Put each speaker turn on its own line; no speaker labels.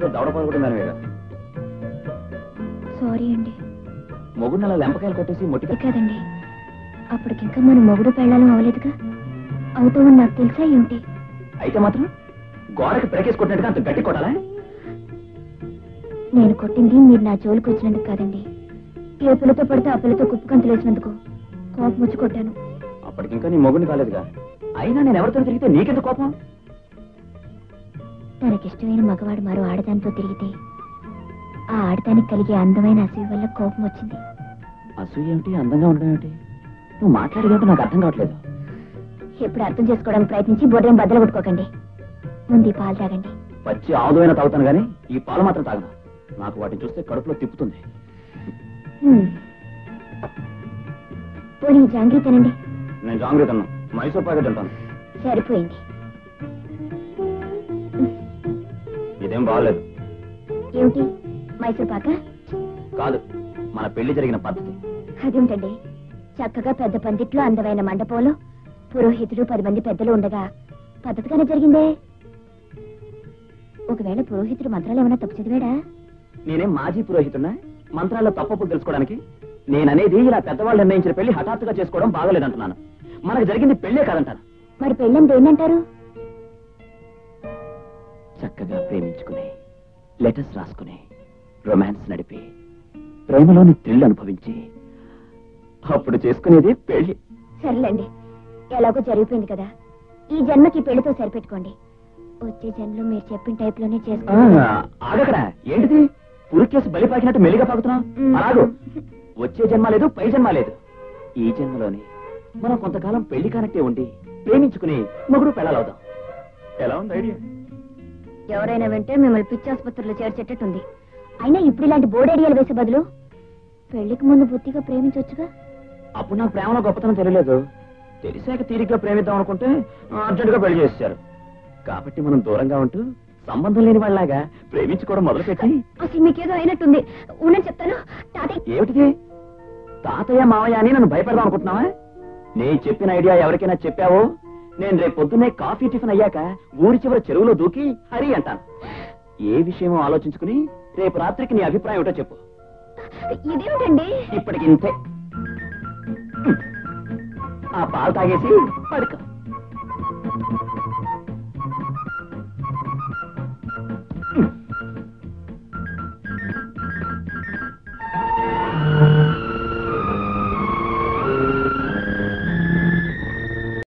ఇంట్లో దవడపాలు కూడా దానివేగా.
సారీ అండి.
మొగుడు అలా లెంపకాయలు కొట్టేసి మొట్టిగా
కాదండి, అప్పటికింకా మన మొగుడు పెళ్ళాలం అవలేదుగా. అవుతామని నాకు తెలుసా ఏమిటి?
అయితే మాత్రం గోడకి ప్రేకేసి కొట్టినట్టుగా అంత గట్టి కొట్టాలా?
నేను కొట్టింది మీరు నా జోలికి వచ్చినందుకు కాదండి. ఏ పిల్లతో పడితే ఆ పిల్లతో కుప్పు కంతులు వేసినందుకు కోపం వచ్చి కొట్టాను.
అప్పటికింకా నీ మొగుడిని కాలేదుగా. అయినా నేను ఎవరితో తిరిగితే నీకెందుకు కోపం?
తనకిష్టమైన మగవాడు మరో ఆడదానితో తిరిగితే ఆ ఆడదానికి కలిగే అందమైన అసూయ వల్ల కోపం వచ్చింది.
అసూయ ఏమిటి, అందంగా ఉండడం ఏమిటి? నువ్వు మాట్లాడేదేంటో నాకు అర్థం కావట్లేదు.
ఎప్పుడు అర్థం చేసుకోవడానికి ప్రయత్నించి బొడ్రేం బద్దలు కొట్టుకోకండి. ముందు ఈ పాలు తాగండి.
పచ్చి ఆవుదైనా తాగుతాను కానీ ఈ పాలు మాత్రం తాగను. నాకు వాటిని చూస్తే కడుపులో తిప్పుతుంది.
పోనీ జాంగ్రీ తినండి.
నేను జాంగ్రీ తిన్నాను, మైసూర్ ప్యాకెట్ తింటాను.
సరిపోయింది.
ఇదేం బాగలేదు.
ఏమిటి, మైసూర్ పాక?
కాదు, మన పెళ్లి జరిగిన పద్ధతి.
అదేమిటండి, చక్కగా పెద్ద పందిట్లో అందమైన మండపంలో పురోహితుడు 10 మంది పెద్దలు ఉండగా పద్ధతిగానే జరిగిందే. ఒకవేళ పురోహితుడు మంత్రాలు ఏమైనా తప్పు చదివాడా?
నేనేం మాజీ పురోహితున్నా మంత్రాల్లో తప్పప్పుడు తెలుసుకోవడానికి? నేననేది ఇలా పెద్దవాళ్ళు నిర్ణయించిన పెళ్లి హఠాత్తుగా చేసుకోవడం బాగలేదంటున్నాను. మనకు జరిగింది పెళ్లే కాదంటాను.
మరి పెళ్ళని దేన్నంటారు?
చక్కగా ప్రేమించుకుని లెటర్స్ రాసుకుని రొమాన్స్ నడిపి ప్రేమలోని థ్రిల్ అనుభవించి అప్పుడు చేసుకునేది పెళ్లి.
సర్లేండి, ఎలాగో జరిగిపోయింది కదా, ఈ జన్మకి పెళ్లితో సరిపెట్టుకోండి. వచ్చే జన్మలో మీరు చెప్పిన టైప్ లోనే చేసుకోండి.
ఆగక్కడ ఏంటిది పురికేసి బలి పాకినట్టు మెల్లిగా పాకుతున్నాం? అలాగూ వచ్చే జన్మ లేదు, పై జన్మ లేదు. ఈ జన్మలోనే మనం కొంతకాలం పెళ్లి కానట్టే ఉండి ప్రేమించుకుని మొగుడు పెళ్ళాలవుదాం. ఎలా ఉంది ఐడియా?
ఎవరైనా వింటే మిమ్మల్ని పిచ్చి ఆసుపత్రిలో చేర్చేటట్టుంది. అయినా ఇప్పుడు ఇలాంటి బోర్డు ఐడియాలు వేసే బదులు పెళ్లికి ముందు బుద్ధిగా ప్రేమించవచ్చుగా.
అప్పుడు నాకు ప్రేమలో గొప్పతనం తెలియలేదు. తెలిసాక తీరిగ్గా ప్రేమిద్దాం అనుకుంటే అర్జెంటుగా పెళ్లి చేశారు. కాబట్టి మనం దూరంగా ఉంటూ సంబంధం లేని వాళ్ళలాగా ప్రేమించుకోవడం మొదలుపెట్టి.
అసలు మీకేదో అయినట్టుంది, ఉండని చెప్తాను.
ఏమిటిది? తాతయ్య మావయ్య అని నన్ను భయపెడదాం అనుకుంటున్నావా? నేను చెప్పిన ఐడియా ఎవరికైనా చెప్పావో నేను రేపు పొద్దున్నే కాఫీ టిఫిన్ అయ్యాక ఊరి చివరి చెరువులో దూకి హరి అంటాను. ఏ విషయమో ఆలోచించుకుని రేపు రాత్రికి నీ అభిప్రాయం ఏమిటో చెప్పు.
ఇదేమిటండి?
ఇప్పటికింతే. ఆ పాలు తాగేసి పడుకో.